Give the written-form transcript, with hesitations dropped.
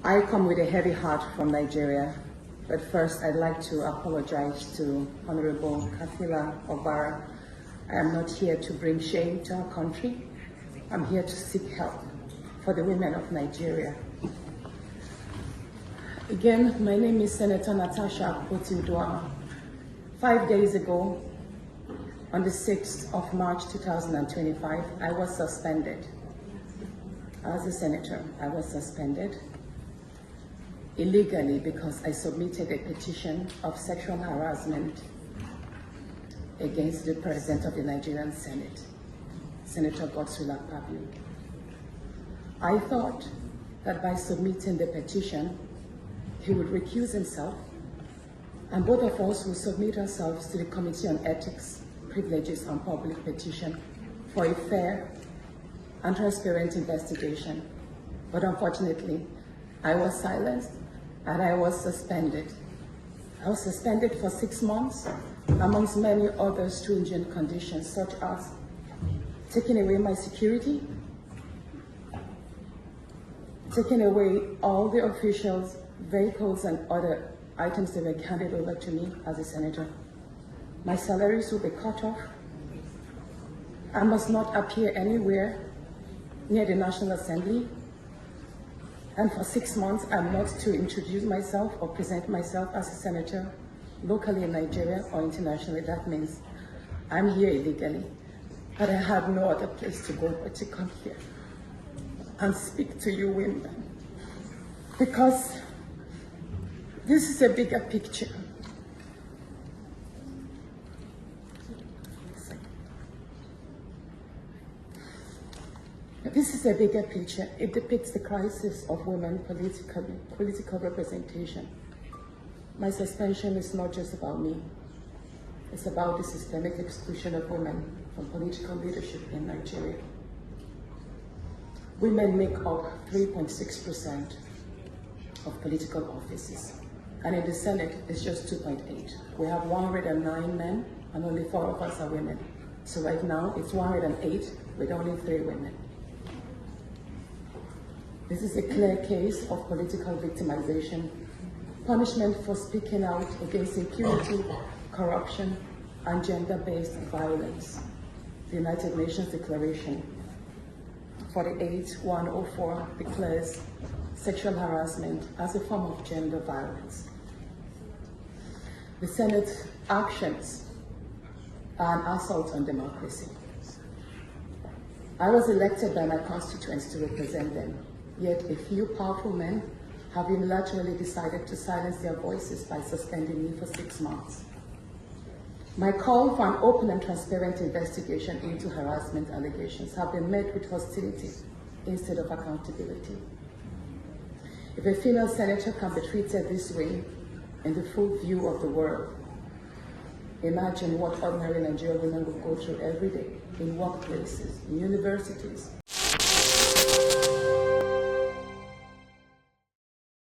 I come with a heavy heart from Nigeria, but first I'd like to apologize to Honorable Kafila Obara. I am not here to bring shame to our country. I'm here to seek help for the women of Nigeria. Again, my name is Senator Natasha Akpabio. 5 days ago, on the 6th of March 2025, I was suspended. As a senator, I was suspended illegally because I submitted a petition of sexual harassment against the President of the Nigerian Senate, Senator Akpabio. I thought that by submitting the petition, he would recuse himself, and both of us will submit ourselves to the Committee on Ethics, Privileges and Public Petition for a fair and transparent investigation. But unfortunately, I was silenced and I was suspended. I was suspended for 6 months, amongst many other stringent conditions, such as taking away my security, taking away all the officials, vehicles, and other items that were handed over to me as a senator. My salaries will be cut off. I must not appear anywhere near the National Assembly. And for 6 months, I'm not to introduce myself or present myself as a senator locally in Nigeria or internationally. That means I'm here illegally, but I have no other place to go but to come here and speak to you women, because this is a bigger picture. This is a bigger picture. It depicts the crisis of women political representation. My suspension is not just about me. It's about the systemic exclusion of women from political leadership in Nigeria. Women make up 3.6% of political offices, and in the Senate, it's just 2.8. We have 109 men, and only 4 of us are women. So right now, it's 108 with only 3 women. This is a clear case of political victimization, punishment for speaking out against impunity, corruption, and gender-based violence. The United Nations Declaration 48/104 declares sexual harassment as a form of gender violence. The Senate's actions are an assault on democracy. I was elected by my constituents to represent them. Yet a few powerful men have unilaterally decided to silence their voices by suspending me for 6 months. My call for an open and transparent investigation into harassment allegations have been met with hostility instead of accountability. If a female senator can be treated this way in the full view of the world, imagine what ordinary Nigerian women will go through every day in workplaces, in universities.